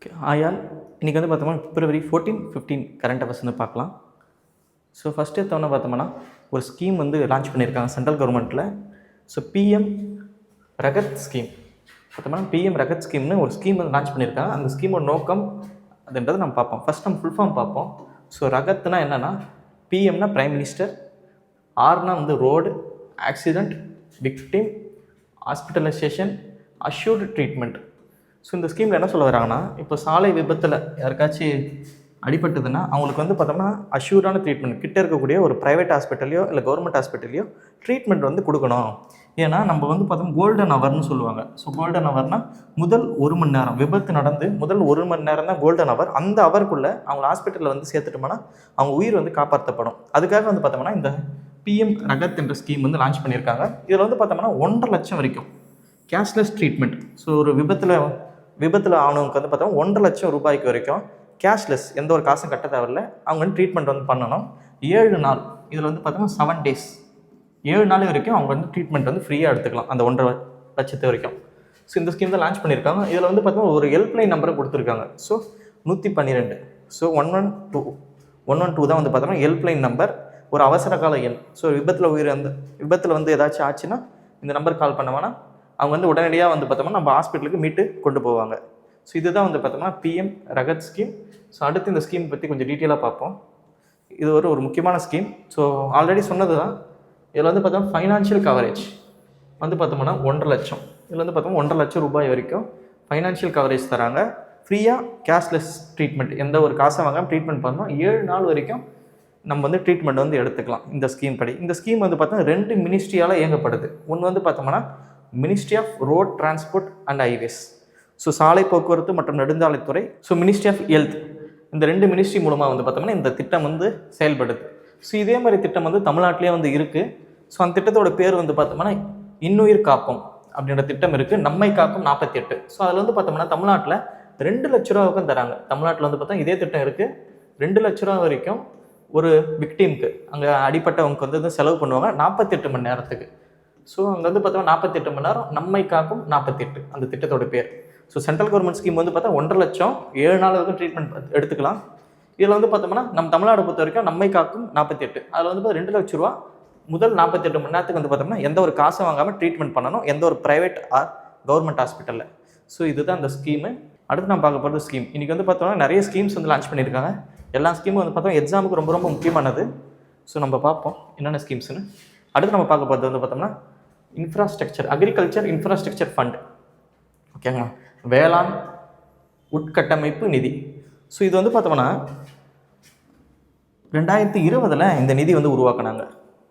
Okay ஆயால் இன்றைக்கி வந்து பார்த்தோம்னா February 14, 15 கரண்ட் அஃபேர்ஸ் வந்து பார்க்கலாம். ஸோ ஃபஸ்ட்டு எடுத்தோன்னே பார்த்தோம்னா ஒரு ஸ்கீம் வந்து லான்ச் பண்ணியிருக்காங்க சென்ட்ரல் கவர்மெண்ட்டில். ஸோ பிஎம் ரகத் ஸ்கீம் பார்த்தோம்னா பிஎம் ரகத் ஸ்கீம்னு ஒரு ஸ்கீம் வந்து லான்ச் பண்ணியிருக்காங்க. அந்த ஸ்கீமோட நோக்கம் அதுன்றதை நம்ம பார்ப்போம். ஃபஸ்ட் நம்ம ஃபுல் ஃபார்ம் பார்ப்போம். ஸோ ரகத்னா என்னென்னா பிஎம்னா பிரைம் மினிஸ்டர், ஆர்னா வந்து road, accident, victim, hospitalisation, assured treatment. So இந்த ஸ்கீமில் என்ன சொல்ல வராங்கன்னா, இப்போ சாலை விபத்தில் யாருக்காச்சும் அடிபட்டுதுன்னா அவங்களுக்கு வந்து பார்த்தோம்னா அஷ்யூர்டான ட்ரீட்மெண்ட் கிட்ட இருக்கக்கூடிய ஒரு ப்ரைவேட் ஹாஸ்பிட்டலையோ இல்லை கவர்மெண்ட் ஹாஸ்பிட்டலையோ ட்ரீட்மெண்ட் வந்து கொடுக்கணும். ஏன்னா நம்ம வந்து பார்த்தோம் கோல்டன் ஹவர்னு சொல்லுவாங்க. ஸோ கோல்டன் ஹவர்னால் முதல் 1 மணி நேரம் விபத்து நடந்து முதல் 1 மணி நேரம் தான் கோல்டன் ஹவர். அந்த ஹவருக்குள்ளே அவங்க ஹாஸ்பிட்டலில் வந்து சேர்த்துட்டோம்னா அவங்க உயிர் வந்து காப்பாற்றப்படும். அதுக்காக வந்து பார்த்தோம்னா இந்த பிஎம் ரகத் என்ற ஸ்கீம் வந்து லான்ச் பண்ணியிருக்காங்க. இதில் வந்து பார்த்தோம்னா 1.5 லட்சம் வரைக்கும் கேஷ்லெஸ் ட்ரீட்மெண்ட். ஸோ ஒரு விபத்தில் ஆனவங்களுக்கு வந்து பார்த்தோம்னா 1.5 லட்சம் ரூபாய்க்கு வரைக்கும் கேஷ்லெஸ், எந்த ஒரு காசும் கட்ட தேவையில்லை, அவங்க வந்து ட்ரீட்மெண்ட் வந்து பண்ணணும். 7 நாள், இதில் வந்து பார்த்தோம்னா 7 டேஸ், 7 நாள் வரைக்கும் அவங்க வந்து ட்ரீட்மெண்ட் வந்து ஃப்ரீயாக எடுத்துக்கலாம் அந்த 1.5 லட்சத்து வரைக்கும். ஸோ இந்த ஸ்கீம் தான் லான்ச் பண்ணியிருக்காங்க. இதில் வந்து பார்த்தோம்னா ஒரு ஹெல்ப்லைன் நம்பரும் கொடுத்துருக்காங்க. ஸோ 112. ஸோ 112 தான் வந்து பார்த்தோம்னா ஹெல்ப்லைன் நம்பர், ஒரு அவசர கால எண். ஸோ விபத்தில் வந்து ஏதாச்சும் ஆச்சுன்னா இந்த நம்பர் கால் பண்ணோம்னா அவங்க வந்து உடனடியாக வந்து பார்த்தோம்னா நம்ம ஹாஸ்பிட்டலுக்கு மீட்டு கொண்டு போவாங்க. ஸோ இதுதான் வந்து பார்த்தோம்னா பிஎம் ரகத் ஸ்கீம். ஸோ அடுத்து இந்த ஸ்கீம் பற்றி கொஞ்சம் டீட்டெயிலாக பார்ப்போம். இது ஒரு முக்கியமான ஸ்கீம். ஸோ ஆல்ரெடி சொன்னது தான். இதில் வந்து பார்த்தோம்னா ஃபைனான்ஷியல் கவரேஜ் வந்து பார்த்தோம்னா 1.5 லட்சம். இதில் வந்து பார்த்தோம்னா 1.5 லட்சம் ரூபாய் வரைக்கும் ஃபைனான்ஷியல் கவரேஜ் தராங்க. ஃப்ரீயாக கேஷ்லெஸ் ட்ரீட்மெண்ட், எந்த ஒரு காசை வாங்காமல் ட்ரீட்மெண்ட் பண்ணோம். 7 நாள் வரைக்கும் நம்ம வந்து ட்ரீட்மெண்ட் வந்து எடுத்துக்கலாம் இந்த ஸ்கீம் படி. இந்த ஸ்கீம் வந்து பார்த்தோம்னா 2 மினிஸ்ட்ரியால் இயங்கப்படுது. ஒன்று வந்து பார்த்தோம்னா ministry of road transport and highways, so சாலை போக்குவரத்து மற்றும் நெடுஞ்சாலைத்துறை. ஸோ மினிஸ்ட்ரி ஆஃப் ஹெல்த், இந்த 2 மினிஸ்ட்ரி மூலமாக வந்து பார்த்தோம்னா இந்த திட்டம் வந்து செயல்படுது. ஸோ இதே மாதிரி திட்டம் வந்து தமிழ்நாட்டிலே வந்து இருக்குது. ஸோ அந்த திட்டத்தோட பேர் வந்து பார்த்தோம்னா இன்னுயிர் காப்போம் அப்படின்ற திட்டம் இருக்குது. நம்மை காக்கும் 48. ஸோ அதில் வந்து பார்த்தோம்னா தமிழ்நாட்டில் 2 லட்ச ரூபாவுக்கும் தராங்க. தமிழ்நாட்டில் வந்து பார்த்தா இதே திட்டம் இருக்குது. 2 லட்ச ரூபா வரைக்கும் ஒரு விக்டீமுக்கு, அங்கே அடிப்பட்டவங்களுக்கு வந்து செலவு பண்ணுவாங்க 48 மணி நேரத்துக்கு. ஸோ அங்கே வந்து பார்த்தோம்னா 48 மணி நேரம் நம்மை காக்கும் 48 அந்த திட்டத்தோட பேர். ஸோ சென்ட்ரல் கவர்மெண்ட் ஸ்கீம் வந்து பார்த்தா 1.5 லட்சம் 7 நாள் வரைக்கும் ட்ரீட்மெண்ட் எடுத்துக்கலாம். இதில் வந்து பார்த்தோம்னா நம்ம தமிழ்நாடு பொறுத்த வரைக்கும் நம்மை காக்கும் 48, அதில் வந்து 2 லட்ச ரூபா முதல் 48 மணி நேரத்துக்கு வந்து பார்த்தோம்னா எந்த ஒரு காசும் வாங்காமல் ட்ரீட்மெண்ட் பண்ணணும், எந்த ஒரு ப்ரைவேட் ஆர் கவர்மெண்ட் ஹாஸ்பிட்டலில். ஸோ இதுதான் அந்த ஸ்கீமு. அடுத்து நம்ம பார்க்க போகிறது ஸ்கீம். இன்றைக்கி வந்து பார்த்தோம்னா நிறைய ஸ்கீம்ஸ் வந்து லான்ச் பண்ணியிருக்காங்க. எல்லா ஸ்கீமும் வந்து பார்த்தோம் எக்ஸாமுக்கு ரொம்ப ரொம்ப முக்கியமானது. ஸோ நம்ம பார்ப்போம் என்னென்ன ஸ்கீம்ஸ்னு. அடுத்து நம்ம பார்க்க போகிறது வந்து பார்த்தோம்னா இன்ஃப்ராஸ்ட்ரக்சர், அக்ரிகல்ச்சர் இன்ஃப்ராஸ்ட்ரக்சர் ஃபண்ட். ஓகேங்களா, வேளாண் உட்கட்டமைப்பு நிதி. ஸோ இது வந்து பார்த்தோம்னா 2020 இந்த நிதி வந்து உருவாக்குனாங்க.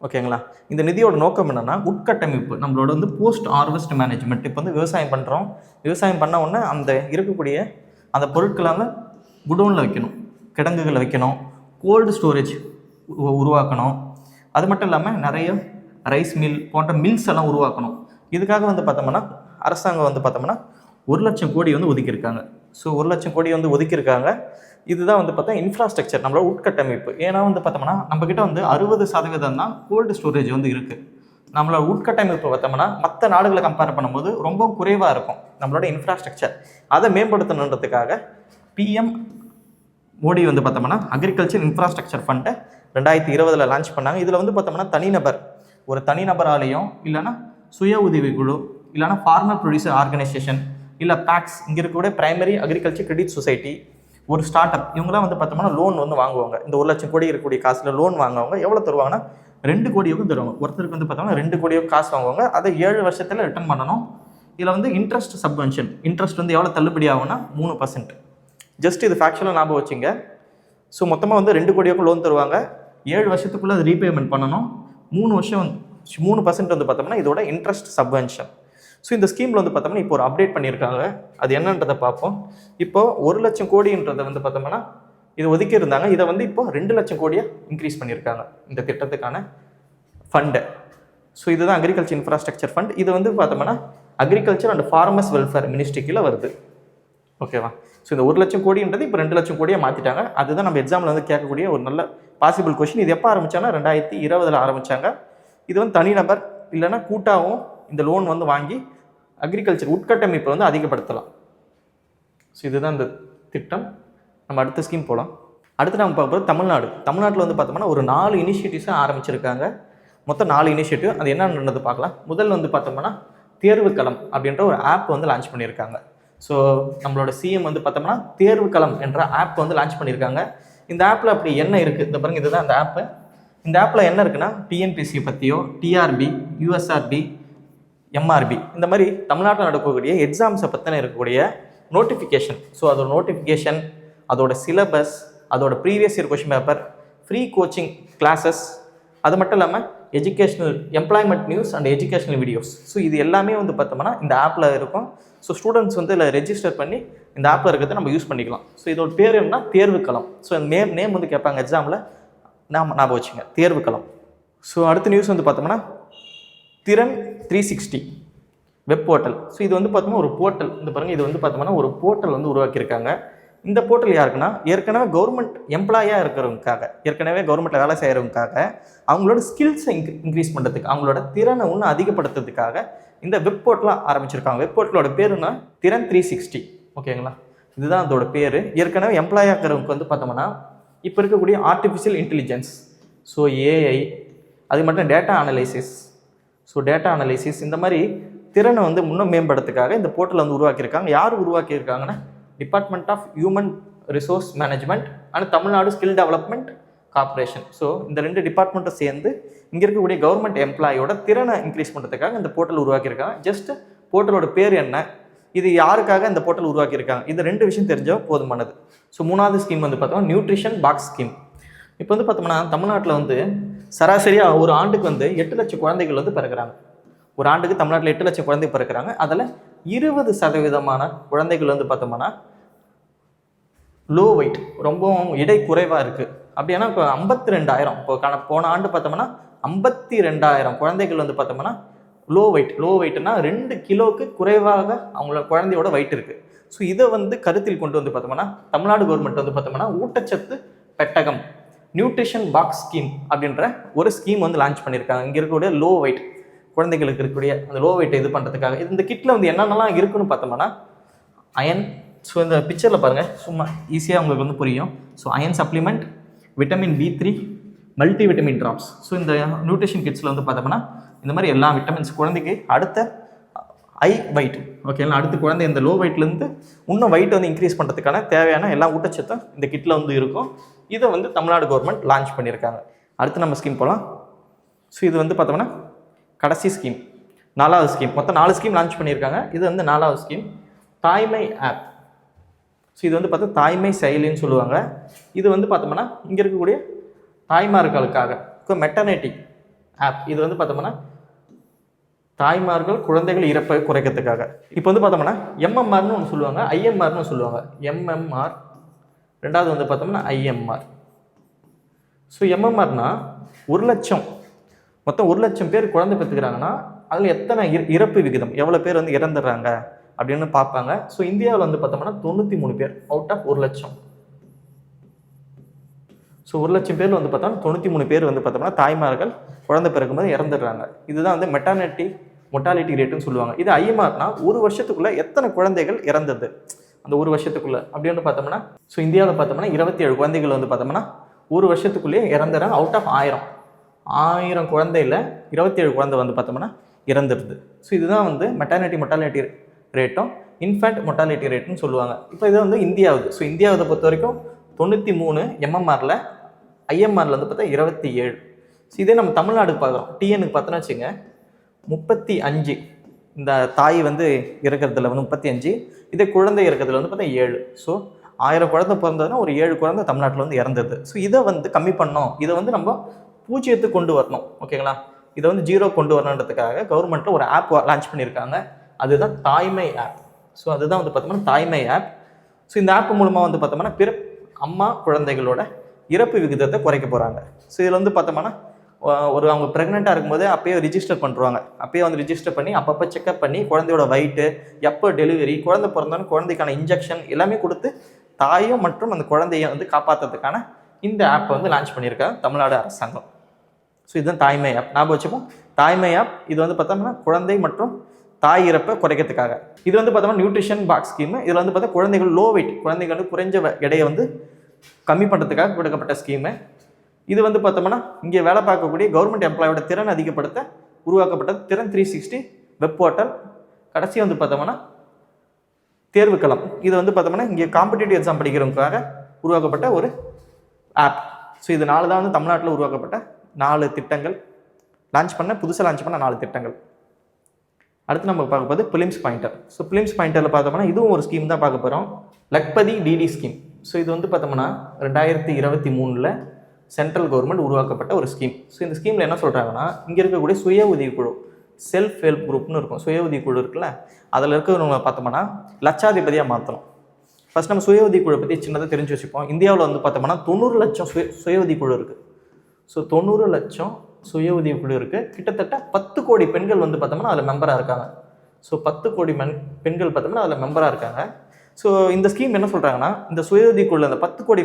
ஓகேங்களா, இந்த நிதியோட நோக்கம் என்னென்னா உட்கட்டமைப்பு, நம்மளோட வந்து போஸ்ட் ஹார்வெஸ்ட் மேனேஜ்மெண்ட். இப்போ வந்து விவசாயம் பண்ணுறோம், விவசாயம் பண்ண உடனே அந்த இருக்கக்கூடிய அந்த பொருட்களை குடோனில் வைக்கணும், கிடங்குகளை வைக்கணும், கோல்டு ஸ்டோரேஜ் உருவாக்கணும். அது மட்டும் இல்லாமல் நிறைய ரைஸ் மில் போன்ற மில்ஸ் எல்லாம் உருவாக்கணும். இதுக்காக வந்து பார்த்தோம்னா அரசாங்கம் வந்து பார்த்தோம்னா 1 லட்சம் கோடி வந்து ஒதுக்கியிருக்காங்க. ஸோ 1 லட்சம் கோடி வந்து ஒதுக்கியிருக்காங்க. இதுதான் வந்து பார்த்தா இன்ஃப்ராஸ்ட்ரக்சர், நம்மளோட உட்கட்டமைப்பு. ஏன்னா வந்து பார்த்தோம்னா நம்மக்கிட்ட வந்து 60% தான் கோல்டு ஸ்டோரேஜ் வந்து இருக்குது. நம்மளோட உட்கட்டமைப்பு பார்த்தோம்னா மற்ற நாடுகளை கம்பேர் பண்ணும்போது ரொம்ப குறைவாக இருக்கும் நம்மளோட இன்ஃப்ராஸ்ட்ரக்சர். அதை மேம்படுத்தணுன்றதுக்காக பிஎம் மோடி வந்து பார்த்தோம்னா அக்ரிகல்ச்சர் இன்ஃப்ராஸ்ட்ரக்சர் ஃபண்டை 2020 லான்ச் பண்ணாங்க. இதில் வந்து பார்த்தோம்னா ஒரு தனிநபராலையும் இல்லைனா சுய உதவி குழு இல்லைனா ஃபார்மர் ப்ரொடியூசர் ஆர்கனைசேஷன் இல்லை பேக்ஸ், இங்கே இருக்கக்கூடிய பிரைமரி அக்ரிகல்ச்சர் கிரெடிட் சொசைட்டி, ஒரு ஸ்டார்ட் அப், இவங்களாம் வந்து பார்த்தோம்னா லோன் வந்து வாங்குவாங்க. இந்த 1 லட்சம் கோடி இருக்கக்கூடிய காசில் லோன் வாங்குவாங்க. எவ்வளோ தருவாங்கன்னா 2 கோடியோக்கும் தருவாங்க. ஒருத்தருக்கு வந்து பார்த்தோம்னா 2 கோடியோக்கு காசு வாங்குவாங்க. அதை 7 வருஷத்தில் ரிட்டர்ன் பண்ணணும். இதில் வந்து இன்ட்ரெஸ்ட் சப்வென்ஷன், இன்ட்ரெஸ்ட் வந்து எவ்வளோ தள்ளுபடி ஆகும்னா 3%. ஜஸ்ட் இது ஃபேக்சுவலாக ஞாபகம் வச்சுங்க. ஸோ மொத்தமாக வந்து 2 கோடியோக்கும் லோன் தருவாங்க. 7 வருஷத்துக்குள்ளே அது ரீபேமெண்ட் பண்ணணும். 3% வந்து பார்த்தோம்னா இதோட இன்ட்ரெஸ்ட் சப்வென்ஷன். ஸோ இந்த ஸ்கீமில் வந்து பார்த்தோம்னா இப்போ ஒரு அப்டேட் பண்ணியிருக்காங்க. அது என்னன்றதை பார்ப்போம். இப்போது 1 லட்சம் கோடின்றதை வந்து பார்த்தோம்னா இது ஒதுக்கி இருந்தாங்க. இதை வந்து இப்போ 2 லட்சம் கோடியாக இன்க்ரீஸ் பண்ணியிருக்காங்க இந்த திட்டத்துக்கான ஃபண்டை. ஸோ இதுதான் அக்ரிகல்ச்சர் இன்ஃப்ராஸ்ட்ரக்சர் ஃபண்ட். இது வந்து பார்த்தோம்னா agriculture and farmers welfare ministry கீழே வருது. ஓகேவா. ஸோ இந்த 1 லட்சம் கோடின்றது இப்போ 2 லட்சம் கோடியாக மாற்றிட்டாங்க. அதுதான் நம்ம எக்ஸாமில் வந்து கேட்கக்கூடிய ஒரு நல்ல பாசிபிள் கொஷின். இது எப்போ ஆரம்பித்தாங்கன்னா 2020 ஆரம்பித்தாங்க. இது வந்து தனிநபர் இல்லைன்னா கூட்டாகவும் இந்த லோன் வந்து வாங்கி அக்ரிகல்ச்சர் உட்கட்டமைப்பை வந்து அதிகப்படுத்தலாம். ஸோ இதுதான் இந்த திட்டம். நம்ம அடுத்த ஸ்கீம் போகலாம். அடுத்து நம்ம பார்க்கும்போது தமிழ்நாட்டில் வந்து பார்த்தோம்னா ஒரு 4 இனிஷியேட்டிவ்ஸை ஆரம்பிச்சிருக்காங்க. மொத்தம் 4 இனிஷியேட்டிவ். அது என்னன்றது பார்க்கலாம். முதல்ல வந்து பார்த்தோம்னா தேர்வுக்களம் அப்படின்ற ஒரு ஆப் வந்து லான்ச் பண்ணியிருக்காங்க. ஸோ நம்மளோட சிஎம் வந்து பார்த்தோம்னா தேர்வுக்களம் என்ற ஆப் வந்து லான்ச் பண்ணியிருக்காங்க. இந்த ஆப்பில் அப்படி என்ன இருக்குது, இந்த பாருங்கள், இதுதான் அந்த ஆப்பு. இந்த ஆப்பில் என்ன இருக்குன்னா டிஎன்பிசி பற்றியோ, டிஆர்பி, யூஎஸ்ஆர்பி, எம்ஆர்பி, இந்த மாதிரி தமிழ்நாட்டில் நடக்கக்கூடிய எக்ஸாம்ஸை பற்றின இருக்கக்கூடிய நோட்டிஃபிகேஷன். ஸோ அதோட நோட்டிஃபிகேஷன், அதோட சிலபஸ், அதோட previous year question paper, free coaching classes, அது மட்டும் இல்லாமல் educational employment news and educational videos. So இது எல்லாமே வந்து பார்த்தோம்னா இந்த ஆப்பில் இருக்கும். ஸோ ஸ்டூடெண்ட்ஸ் வந்து இதில் ரெஜிஸ்டர் பண்ணி இந்த ஆப்பில் இருக்கிறத நம்ம யூஸ் பண்ணிக்கலாம். ஸோ இதோட பேர் என்ன, தேர்வுக்களம். ஸோ இந்த நேம் வந்து கேட்பாங்க எக்ஸாமில், ஞாபகம் வச்சுங்க, தேர்வுக்களம். ஸோ அடுத்த நியூஸ் வந்து பார்த்தோம்னா திறன் 360 வெப் போர்ட்டல். ஸோ இது வந்து பார்த்தோம்னா ஒரு போர்ட்டல். இந்த பாருங்கள், இது வந்து பார்த்தோம்னா ஒரு போர்ட்டல் வந்து உருவாக்கியிருக்காங்க. இந்த போர்ட்டல் யாருக்குன்னா ஏற்கனவே கவர்மெண்ட் எம்ப்ளாயாக இருக்கிறவங்களுக்காக, ஏற்கனவே கவர்மெண்ட்டில் வேலை செய்கிறவங்களுக்காக அவங்களோட ஸ்கில்ஸை இன்க்ரீஸ் பண்ணுறதுக்கு, அவங்களோட திறனை இன்னும் அதிகப்படுத்துறதுக்காக இந்த வெப் போர்ட்டலாக ஆரம்பிச்சிருக்காங்க. வெப் போர்ட்டலோட பேருன்னா திறன் 360. ஓகேங்களா, இதுதான் அதோட பேர். ஏற்கனவே எம்ப்ளாயாக இருக்கிறவங்களுக்கு வந்து பார்த்தோம்னா இப்போ இருக்கக்கூடிய ஆர்டிஃபிஷியல் இன்டெலிஜென்ஸ், ஸோ ஏஐ, அது மட்டும் டேட்டா அனலைசிஸ், இந்த மாதிரி திறனை வந்து இன்னும் மேம்படுறதுக்காக இந்த போர்ட்டலை வந்து உருவாக்கியிருக்காங்க. யார் உருவாக்கியிருக்காங்கன்னா department of human resource management and Tamil Nadu skill development corporation. So இந்த 2 டிபார்ட்மெண்ட்டும் சேர்ந்து இங்கே இருக்கக்கூடிய கவர்மெண்ட் எம்ப்ளாயோட திறனை இன்க்ரீஸ் பண்ணுறதுக்காக இந்த போர்ட்டல் உருவாக்கியிருக்காங்க. ஜஸ்ட் போர்ட்டலோட பேர் என்ன, இது யாருக்காக இந்த போர்ட்டல் உருவாக்கியிருக்காங்க, இது 2 விஷயம் தெரிஞ்சோ போதுமானது. ஸோ 3வது ஸ்கீம் வந்து பார்த்தோம்னா நியூட்ரிஷன் பாக்ஸ் ஸ்கீம். இப்போ வந்து பார்த்தோம்னா தமிழ்நாட்டில் வந்து சராசரியாக ஒரு ஆண்டுக்கு வந்து 8 லட்சம் குழந்தைகள் வந்து பிறகுறாங்க. ஒரு ஆண்டுக்கு தமிழ்நாட்டில் 8 லட்சம் குழந்தை பிறக்கிறாங்க. அதில் 20% குழந்தைகள் வந்து பார்த்தோம்னா லோ வெயிட், ரொம்பவும் எடை குறைவாக இருக்குது. அப்படின்னா இப்போ 52,000, இப்போ போன ஆண்டு பார்த்தோம்னா 52,000 குழந்தைகள் வந்து பார்த்தோம்னா லோ வெயிட்னா 2 கிலோவுக்கு குறைவாக அவங்களோட குழந்தையோட வெயிட் இருக்குது. ஸோ இதை வந்து கருத்தில் கொண்டு வந்து பார்த்தோம்னா தமிழ்நாடு கவர்மெண்ட் வந்து பார்த்தோம்னா ஊட்டச்சத்து பெட்டகம், நியூட்ரிஷன் பாக்ஸ் ஸ்கீம் அப்படின்ற ஒரு ஸ்கீம் வந்து லான்ச் பண்ணியிருக்காங்க. இங்கே இருக்கக்கூடிய லோ வெயிட் குழந்தைகளுக்கு இருக்கக்கூடிய அந்த லோ வெயிட்டை இது பண்ணுறதுக்காக. இந்த கிட்டில் வந்து என்னென்னலாம் இருக்குன்னு பார்த்தோம்னா அயன். ஸோ இந்த பிக்சரில் பாருங்கள், சும்மா ஈஸியாக உங்களுக்கு வந்து புரியும். So iron supplement, vitamin B3, multi vitamin drops. So இந்த நியூட்ரிஷன் கிட்ஸில் வந்து பார்த்தோம்னா இந்த மாதிரி எல்லா விட்டமின்ஸ் குழந்தைக்கு அடுத்த வெயிட், ஓகேங்களா, அடுத்து குழந்தை இந்த லோ வெயிட்லேருந்து இன்னும் வெயிட் வந்து இன்க்ரீஸ் பண்ணுறதுக்கான தேவையான எல்லா ஊட்டச்சத்தும் இந்த கிட்டில் வந்து இருக்கும். இதை வந்து தமிழ்நாடு கவர்மெண்ட் லான்ச் பண்ணியிருக்காங்க. அடுத்து நம்ம ஸ்கீம் போகலாம். ஸோ இது வந்து பார்த்தோம்னா கடைசி ஸ்கீம், 4வது ஸ்கீம். மொத்தம் 4 ஸ்கீம் லான்ச் பண்ணியிருக்காங்க. இது வந்து 4வது ஸ்கீம், தாய்மை ஆப். ஸோ இது வந்து பார்த்தா தாய்மை செயலின்னு சொல்லுவாங்க. இது வந்து பார்த்தோம்னா இங்கே இருக்கக்கூடிய தாய்மார்களுக்காக மெட்டர்னிட்டி ஆப். இது வந்து பார்த்தோம்னா தாய்மார்கள் குழந்தைகள் இறப்பை குறைக்கிறதுக்காக. இப்போ வந்து பார்த்தோம்னா எம்எம்ஆர்னு ஒன்று சொல்லுவாங்க, ஐஎம்ஆர்னு சொல்லுவாங்க. எம்எம்ஆர், 2வது வந்து பார்த்தோம்னா ஐஎம்ஆர். ஸோ எம்எம்ஆர்னா 1 லட்சம், மொத்தம் 1 லட்சம் பேர் குழந்தை பெற்றுக்கிறாங்கன்னா அதில் எத்தனை இறப்பு விகிதம், எவ்வளோ பேர் வந்து இறந்துடுறாங்க அப்படின்னு பார்ப்பாங்க. ஸோ இந்தியாவில் வந்து பார்த்தோம்னா 93 பேர் அவுட் ஆஃப் 1 லட்சம். ஸோ 1 லட்சம் பேர் வந்து பார்த்தோம்னா 93 பேர் வந்து பார்த்தோம்னா தாய்மார்கள் குழந்தை பிறக்கும்போது இறந்துடுறாங்க. இதுதான் வந்து மொட்டாலிட்டி ரேட்டுன்னு சொல்லுவாங்க. இது ஐஎம்ஆர்னா 1 வருஷத்துக்குள்ளே எத்தனை குழந்தைகள் இறந்தது அந்த 1 வருஷத்துக்குள்ளே அப்படின்னு பார்த்தோம்னா. ஸோ இந்தியாவில் பார்த்தோம்னா 27 குழந்தைகள் வந்து பார்த்தோம்னா 1 வருஷத்துக்குள்ளேயே இறந்துடுறாங்க. அவுட் ஆஃப் 1000 குழந்தையில் 27 குழந்தை வந்து பார்த்தோம்னா இறந்துடுது. ஸோ இதுதான் வந்து மொட்டாலிட்டி ரேட்டும் இன்ஃபேண்ட் மொட்டாலிட்டி ரேட்டுன்னு சொல்லுவாங்க. இப்போ இது வந்து இந்தியாவுது. ஸோ இந்தியாவை பொறுத்த வரைக்கும் 93 எம்எம்ஆரில், ஐஎம்ஆரில் வந்து பார்த்தா 27. ஸோ இதே நம்ம தமிழ்நாடுக்கு பார்க்குறோம், டிஎனுக்கு பார்த்தோன்னா வச்சுங்க 35. இந்த தாய் வந்து இறக்கிறதுல வந்து 35, இதே குழந்தை இறக்கிறதுல வந்து பார்த்தா 7. ஸோ 1000 குழந்தை பிறந்ததுன்னா ஒரு 7 குழந்தை தமிழ்நாட்டில் வந்து இறந்தது. ஸோ இதை வந்து கம்மி பண்ணோம், இதை வந்து நம்ம 0க்கு கொண்டு வரணும். ஓகேங்களா, இதை வந்து 0 கொண்டு வரணுன்றதுக்காக கவர்மெண்ட்டில் ஒரு ஆப் லான்ச் பண்ணியிருக்காங்க. அதுதான் தாய்மை ஆப். ஸோ அதுதான் வந்து பார்த்தோம்னா தாய்மை ஆப். ஸோ இந்த ஆப் மூலமாக வந்து பார்த்தோம்னா அம்மா குழந்தைகளோட இறப்பு விகிதத்தை குறைக்க போகிறாங்க. ஸோ இதில் வந்து பார்த்தோம்னா அவங்க ப்ரெக்னெண்ட்டாக இருக்கும்போது அப்பயே ரிஜிஸ்டர் பண்ணுறாங்க. அப்பயே வந்து ரிஜிஸ்டர் பண்ணி அப்பப்போ செக்அப் பண்ணி குழந்தையோட வெயிட்டு, எப்போ டெலிவரி, குழந்தை பிறந்தோன்னு குழந்தைக்கான இன்ஜெக்ஷன் எல்லாமே கொடுத்து தாயும் மற்றும் அந்த குழந்தையை வந்து காப்பாற்றுறதுக்கான இந்த ஆப்பை வந்து லான்ச் பண்ணியிருக்காங்க தமிழ்நாடு அரசாங்கம். ஸோ இதுதான் தாய்மை ஆப். ஞாபகம் வச்சுப்போம், தாய்மை ஆப். இது வந்து பார்த்தோம்னா குழந்தை மற்றும் தாய் இறப்பை குறைக்கிறதுக்காக. இது வந்து பார்த்தோம்னா நியூட்ரிஷன் பாக்ஸ் ஸ்கீமு. இதில் வந்து பார்த்தா குழந்தைகள் லோ வெயிட், குழந்தைகள் வந்து குறைஞ்ச எடையை வந்து கம்மி பண்ணுறதுக்காக கொடுக்கப்பட்ட ஸ்கீமு. இது வந்து பார்த்தோம்னா இங்கே வேலை பார்க்கக்கூடிய கவர்மெண்ட் எம்ப்ளாயோட திறன் அதிகப்படுத்த உருவாக்கப்பட்டது திறன் 360 வெப் போர்ட்டல். கடைசி வந்து பார்த்தோம்னா தேர்வுக்களம். இது வந்து பார்த்தோம்னா இங்கே காம்படிட்டிவ் எக்ஸாம் படிக்கிறவங்களுக்காக உருவாக்கப்பட்ட ஒரு ஆப். ஸோ இது 4 தான் வந்து தமிழ்நாட்டில் உருவாக்கப்பட்ட 4 திட்டங்கள், புதுசாக லான்ச் பண்ண 4 திட்டங்கள். அடுத்து நம்ம பார்க்க போது பிலிம்ஸ் பாயிண்டர். ஸோ பிலிம்ஸ் பாயிண்டரில் பார்த்தோம்னா இதுவும் ஒரு ஸ்கீம் தான் பார்க்க போகிறோம். Lakhpati DD scheme. ஸோ இது வந்து பார்த்தோம்னா 2023 சென்ட்ரல் கவர்மெண்ட் உருவாக்கப்பட்ட ஒரு ஸ்கீம். ஸோ இந்த ஸ்கீமில் என்ன சொல்கிறாங்கன்னா, இங்கே இருக்கக்கூடிய சுய உதவிக்குழு, செல்ஃப் ஹெல்ப் குரூப்னு இருக்கும், சுய உதவிக்குழு இருக்குல்ல, அதில் இருக்கிறவங்க பார்த்தோம்னா லட்சாதிபதியாக மாற்றணும். ஃபஸ்ட் நம்ம சுய உதவிக்குழு பற்றி சின்னதாக தெரிஞ்சு வச்சுப்போம். இந்தியாவில் வந்து பார்த்தோம்னா 90 லட்சம் சுய உதவிக்குழு இருக்குது. ஸோ 90 லட்சம் சுய உதவிக்குழு இருக்குது. கிட்டத்தட்ட 10 கோடி பெண்கள் வந்து பார்த்தோம்னா அதில் மெம்பராக இருக்காங்க. ஸோ 10 கோடி பெண்கள் பார்த்தோம்னா அதில் மெம்பராக இருக்காங்க. ஸோ இந்த ஸ்கீம் என்ன சொல்கிறாங்கன்னா, இந்த சுய உதவிக்குழு அந்த 10 கோடி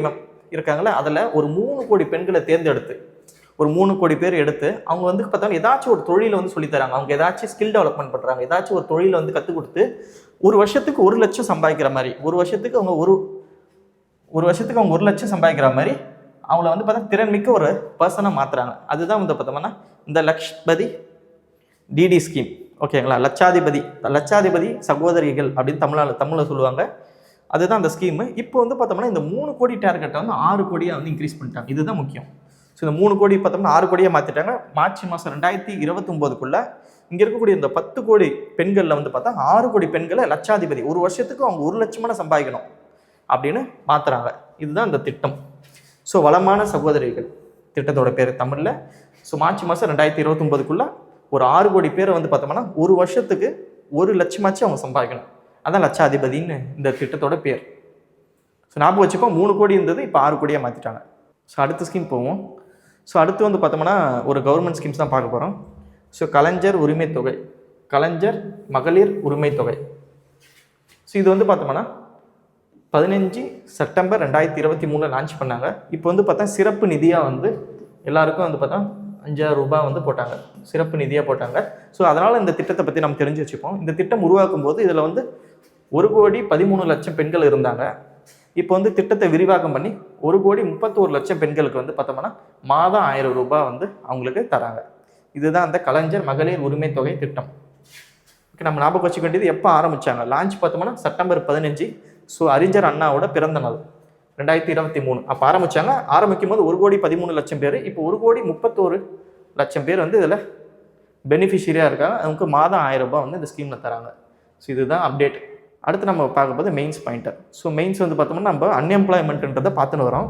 இருக்காங்களே, அதில் ஒரு 3 கோடி பெண்களை தேர்ந்தெடுத்து, ஒரு 3 கோடி பேர் எடுத்து அவங்க வந்து பார்த்தோம்னா ஏதாச்சும் ஒரு தொழிலை வந்து சொல்லித்தராங்க. அவங்க ஏதாச்சும் ஸ்கில் டெவலப்மெண்ட் பண்ணுறாங்க, ஏதாச்சும் ஒரு தொழிலை வந்து கற்றுக் கொடுத்து ஒரு வருஷத்துக்கு 1 லட்சம் சம்பாதிக்கிற மாதிரி, ஒரு வருஷத்துக்கு அவங்க 1 லட்சம் சம்பாதிக்கிற மாதிரி அவங்கள வந்து பார்த்தா திறன்மிக்க ஒரு பர்சனாக மாற்றுறாங்க. அதுதான் வந்து பார்த்தோம்னா இந்த லக்ஷ்பதி டிடி ஸ்கீம். ஓகேங்களா? லட்சாதிபதி சகோதரிகள் அப்படின்னு தமிழில் சொல்லுவாங்க. அதுதான் அந்த ஸ்கீமு. இப்போ வந்து பார்த்தோம்னா இந்த 3 கோடி டார்கெட்டை வந்து 6 கோடியாக வந்து இன்க்ரீஸ் பண்ணிட்டாங்க. இதுதான் முக்கியம். ஸோ இந்த 3 கோடி பார்த்தோம்னா 6 கோடியாக மாற்றிட்டாங்க. மார்ச் மாதம் 2029 இங்கே இருக்கக்கூடிய இந்த 10 கோடி பெண்களில் வந்து பார்த்தா 6 கோடி பெண்களை லட்சாதிபதி, ஒரு வருஷத்துக்கு அவங்க 1 லட்சமான சம்பாதிக்கணும் அப்படின்னு மாற்றுறாங்க. இதுதான் இந்த திட்டம். ஸோ வளமான சகோதரிகள் திட்டத்தோட பேர் தமிழில். ஸோ மார்ச் மாதம் 2029 ஒரு 6 கோடி பேரை வந்து பார்த்தோம்னா ஒரு வருஷத்துக்கு 1 லட்சமாச்சு அவங்க சம்பாதிக்கணும். அதான் லட்சாதிபதின்னு இந்த திட்டத்தோட பேர். ஸோ ஞாபகம் வச்சுப்போம், 3 கோடி இருந்தது, இப்போ 6 கோடியாக மாற்றிட்டாங்க. ஸோ அடுத்த ஸ்கீம் போவோம். ஸோ அடுத்து வந்து பார்த்தோம்னா ஒரு கவர்மெண்ட் ஸ்கீம்ஸ் தான் பார்க்க போகிறோம். ஸோ கலைஞர் உரிமை தொகை, கலைஞர் மகளிர் உரிமை தொகை. ஸோ இது வந்து பார்த்தோம்னா 15 செப்டம்பர் 2023 லான்ச் பண்ணாங்க. இப்போ வந்து பார்த்தா சிறப்பு நிதியாக வந்து எல்லாருக்கும் வந்து பார்த்தா 5000 ரூபாய் வந்து போட்டாங்க, சிறப்பு நிதியாக போட்டாங்க. ஸோ அதனால் இந்த திட்டத்தை பற்றி நம்ம தெரிஞ்சு வச்சுப்போம். இந்த திட்டம் உருவாக்கும் போது இதில் வந்து 1,13,00,000 பெண்கள் இருந்தாங்க. இப்போ வந்து திட்டத்தை விரிவாக்கம் பண்ணி 1,31,00,000 பெண்களுக்கு வந்து பார்த்தோம்னா மாதம் 1000 ரூபாய் வந்து அவங்களுக்கு தராங்க. இதுதான் அந்த கலைஞர் மகளிர் உரிமை தொகை திட்டம். ஓகே, நம்ம ஞாபகம் வச்சுக்க வேண்டியது எப்போ ஆரம்பித்தாங்க, லான்ச் பார்த்தோம்னா செப்டம்பர் 15. ஸோ அறிஞர் அண்ணாவோட பிறந்த நாள் 2023 அப்போ ஆரம்பித்தாங்க. ஆரம்பிக்கும் போது 1,13,00,000 பேர், இப்போ 1,31,00,000 பேர் வந்து இதில் பெனிஃபிஷரியாக இருக்காங்க. அவங்களுக்கு மாதம் 1000 ரூபாய் வந்து இந்த ஸ்கீமில் தராங்க. ஸோ இதுதான் அப்டேட். அடுத்து நம்ம பார்க்கும்போது மெயின்ஸ் பாயிண்டர். ஸோ மெயின்ஸ் வந்து பார்த்தோம்னா நம்ம அன்எம்ப்ளாய்மெண்ட்ன்றதை பார்த்துன்னு வரோம்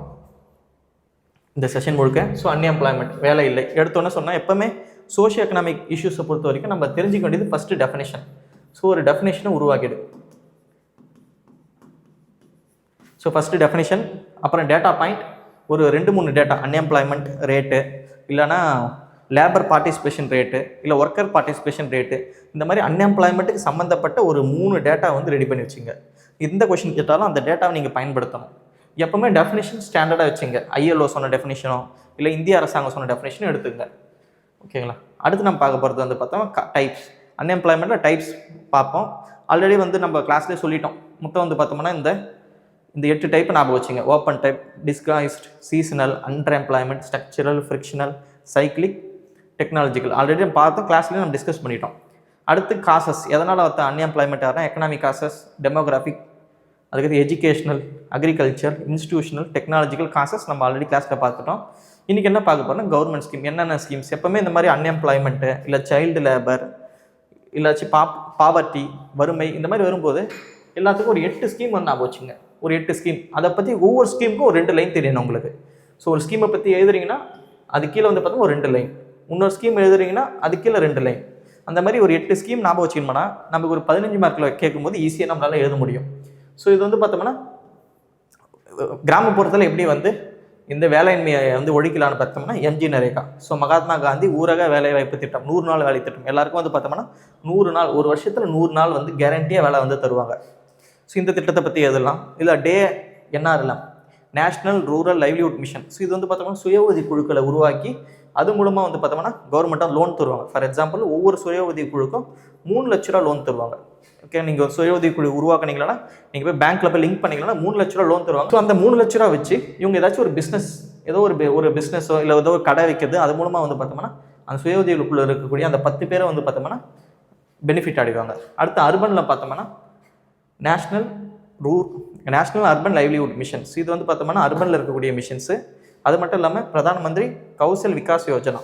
இந்த செஷன் முழுக்க. ஸோ அன்எம்ப்ளாய்மெண்ட், வேலை இல்லை. எடுத்தோன்னே சொன்னால் எப்போவுமே சோஷியோ எக்கனாமிக் இஷ்யூஸை பொறுத்த வரைக்கும் நம்ம தெரிஞ்சுக்க வேண்டியது ஃபஸ்ட்டு டெஃபினேஷன். ஸோ ஒரு டெஃபினேஷனை உருவாக்கிடு. ஸோ ஃபஸ்ட்டு டெஃபினேஷன், அப்புறம் டேட்டா பாயிண்ட், ஒரு 2-3 டேட்டா, அன்எம்ப்ளாய்மெண்ட் ரேட்டு, இல்லைனா லேபர் பார்ட்டிசிபேஷன் ரேட்டு, இல்லை ஒர்க்கர் பார்ட்டிசிபேஷன் ரேட்டு, இந்த மாதிரி அன்எம்ப்ளாய்மெண்ட்டுக்கு சம்மந்தப்பட்ட ஒரு 3 டேட்டா வந்து ரெடி பண்ணி வச்சுங்க. எந்த கொஷின் கேட்டாலும் அந்த டேட்டாவை நீங்கள் பயன்படுத்தணும். எப்போவுமே டெஃபினேஷன் ஸ்டாண்டர்டாக வச்சுங்க. ஐஎல்ஓ சொன்ன டெஃபினேஷனோ இல்லை இந்திய அரசாங்கம் சொன்ன டெஃபினேஷனும் எடுத்துங்க. ஓகேங்களா? அடுத்து நம்ம பார்க்க போகிறது வந்து பார்த்தோம் டைப்ஸ். அன்எம்ப்ளாய்மெண்ட்டில் டைப்ஸ் பார்ப்போம். ஆல்ரெடி வந்து நம்ம கிளாஸ்லேயே சொல்லிட்டோம். மொத்தம் வந்து பார்த்தோம்னா இந்த 8 டைப் ஞாபகம் வச்சுங்க. Open type, disguised, seasonal, unemployment, structural, frictional, cyclic, technological. Already நம்ம பார்த்தோம், கிளாஸ்லேயே நம்ம டிஸ்கஸ் பண்ணிட்டோம். அடுத்து காசஸ், எதனால் அன்எம்ப்ளாய்மெண்ட் ஆகிறா, எக்கனாமிக் காசஸ், டெமோகிராஃபிக், அதுக்கடுத்து educational, agriculture, institutional, technological causes நம்ம ஆல்ரெடி கிளாஸில் பார்த்துட்டோம். இன்றைக்கி என்ன பார்க்க போகிறோம்னா கவர்மெண்ட் ஸ்கீம். என்னென்ன ஸ்கீம்ஸ் எப்போவுமே இந்த மாதிரி அன்எம்ப்ளாய்மெண்ட்டு, இல்லை சைல்டு லேபர், இல்லாச்சு பாவர்ட்டி, வறுமை, இந்த மாதிரி வரும்போது எல்லாத்துக்கும் ஒரு 8 ஸ்கீம் வந்து ஞாபகம் வச்சுங்க. ஒரு 8 ஸ்கீம், அதை பற்றி ஒவ்வொரு ஸ்கீமுக்கும் ஒரு 2 லைன் தெரியணும் உங்களுக்கு. ஸோ ஒரு ஸ்கீமை பற்றி எழுதுறீங்கன்னா அது கீழே வந்து பார்த்தோம்னா ஒரு 2 லைன், இன்னொரு ஸ்கீம் எழுதுறீங்கன்னா அது கீழே 2 லைன். அந்த மாதிரி ஒரு 8 ஸ்கீம் ஞாபகம் வச்சுக்கணும்னா நமக்கு ஒரு 15 மார்க்கில் கேட்கும்போது ஈஸியாக நம்மளால் எழுத முடியும். ஸோ இது வந்து பார்த்தோம்னா கிராமப்புறத்தில் எப்படி வந்து இந்த வேலையின்மையை வந்து ஒழிக்கலான்னு பார்த்தோம்னா எம்ஜி நரேகா. ஸோ மகாத்மா காந்தி ஊரக வேலைவாய்ப்பு திட்டம், 100 நாள் வேலை திட்டம். எல்லாருக்கும் வந்து பார்த்தோம்னா 100 நாள், ஒரு வருஷத்தில் 100 நாள் வந்து கேரண்டியாக வேலை வந்து தருவாங்க. ஸோ இந்த திட்டத்தை பற்றி எழுதலாம். இல்லை NRLM, national rural livelihood mission. So இது வந்து பார்த்தோம்னா சுய உதவி குழுக்களை உருவாக்கி அது மூலமாக வந்து பார்த்தோம்னா கவர்மெண்ட்டாக லோன் தருவாங்க. ஃபார் எக்ஸாம்பிள் ஒவ்வொரு சுய உதவி குழுக்கும் 3 லட்ச ரூபா லோன் தருவாங்க. ஓகே, நீங்கள் ஒரு சுய உதவி குழு உருவாக்குனீங்கன்னா நீங்கள் போய் பேங்க்கில் போய் லிங்க் பண்ணிங்கன்னா 3 லட்ச ரூபா லோன் தருவாங்க. ஸோ அந்த 3 லட்ச ரூபா வச்சு இவங்க ஏதாச்சும் ஒரு பிஸ்னஸ், ஏதோ ஒரு பிஸ்னஸோ இல்லை ஏதோ ஒரு கடை வைக்கிறது, அது மூலமாக வந்து பார்த்தோம்னா அந்த சுய உதவி குழு இருக்கக்கூடிய அந்த 10 பேரை வந்து பார்த்தோம்னா பெனிஃபிட் அடைவாங்க. அடுத்து அர்பனில் பார்த்தோம்னா நேஷ்னல் அர்பன் லைவ்லிஹுட் மிஷன்ஸ். இது வந்து பார்த்தோம்னா அர்பனில் இருக்கக்கூடிய மிஷன்ஸு. அது மட்டும் இல்லாமல் பிரதான் மந்திரி கௌசல் விகாஸ் யோஜனா.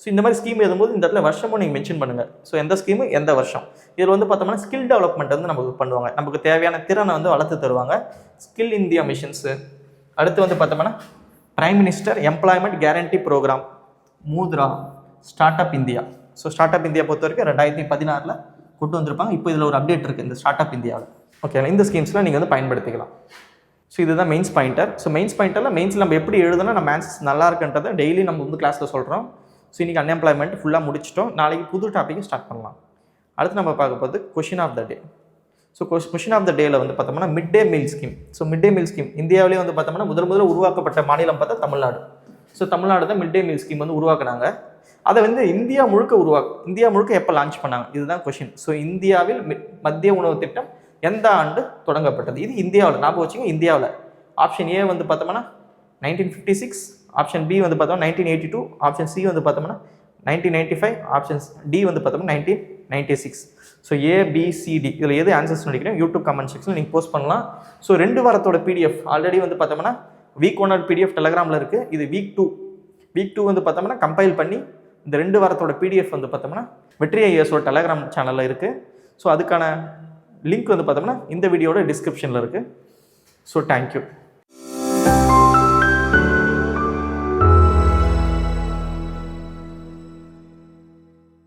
ஸோ இந்த மாதிரி ஸ்கீம் எழுதும்போது இந்த இடத்துல வருஷமும் நீங்கள் மென்ஷன் பண்ணுங்கள். ஸோ எந்த ஸ்கீமு எந்த வருஷம். இதில் வந்து பார்த்தோம்னா ஸ்கில் டெவலப்மெண்ட் வந்து நமக்கு பண்ணுவாங்க. நமக்கு தேவையான திறனை வந்து வளர்த்து தருவாங்க. Skill India missions. அடுத்து வந்து பார்த்தோம்னா prime minister employment guarantee program, Mudra, start up India. So start up India பொறுத்த வரைக்கும் 2016 கொண்டு வந்திருப்பாங்க. இப்போ இதில் ஒரு அப்டேட் இருக்குது இந்த ஸ்டார்ட் அப் இந்தியாவில். ஓகே, இந்த ஸ்கீம்ஸ்லாம் நீங்கள் வந்து பயன்படுத்திக்கலாம். ஸோ இதுதான் மெயின்ஸ் பாயிண்டர். ஸோ மெயின்ஸ் பாயிண்டரில் மெயின்ஸில் நம்ம எப்படி எழுதுனா நம்ம ஆன்சர்ஸ் நல்லா இருக்குன்றதை டெய்லி நம்ம வந்து கிளாஸில் சொல்கிறோம். ஸோ இன்றைக்கி அன்எம்ப்ளாய்மெண்ட் ஃபுல்லாக முடிச்சிட்டோம். நாளைக்கு புது டாப்பிக்கை ஸ்டார்ட் பண்ணலாம். அடுத்து நம்ம பார்க்க போகிறது question of the day. So question of the டேயில் வந்து பார்த்தோம்னா mid day meal scheme. So mid day meal scheme இந்தியாவிலே வந்து பார்த்தோம்னா முதல்ல உருவாக்கப்பட்ட மாநிலம் பார்த்தா தமிழ்நாடு. ஸோ தமிழ்நாடு தான் மிட் டே மீல் ஸ்கீம் வந்து உருவாக்குனாங்க. அதை வந்து இந்தியா முழுக்க எப்போ லான்ச் பண்ணாங்க, இதுதான் கொஷின். ஸோ இந்தியாவில் மத்திய உணவு திட்டம் எந்த ஆண்டு தொடங்கப்பட்டது? இது இந்தியாவில் ஞாபகம் வச்சுங்க. இந்தியாவில் ஆப்ஷன் ஏ வந்து பார்த்தோம்னா 1956, ஆப்ஷன் பி வந்து பார்த்தோம்னா 1982, ஆப்ஷன் சி வந்து பார்த்தோம்னா 1995, ஆப்ஷன் டி வந்து பார்த்தோம்னா 1996. ஸோ ஏபிசிடி இதில் எது ஆன்சர்ஸ் நினைக்கிறேன் யூடியூப் கமெண்ட் செக்ஷனில் நீங்கள் போஸ்ட் பண்ணலாம். ஸோ 2 வாரத்தோட பிடிஎஃப் ஆல்ரெடி வந்து பார்த்தோம்னா வீக் 1 பிடிஎஃப் டெலகிராமில் இருக்குது. இது வீக் 2 வந்து பார்த்தோம்னா கம்பைல் பண்ணி இந்த 2 வாரத்தோட பிடிஎஃப் வந்து பார்த்தோம்னா வெற்றி ஐஏஎஸோட டெலகிராம் சேனலில் இருக்குது. ஸோ அதுக்கான லிங்க் வந்து பார்த்தோம்னா இந்த வீடியோட டிஸ்கிரிப்ஷனில் இருக்குது. So thank you.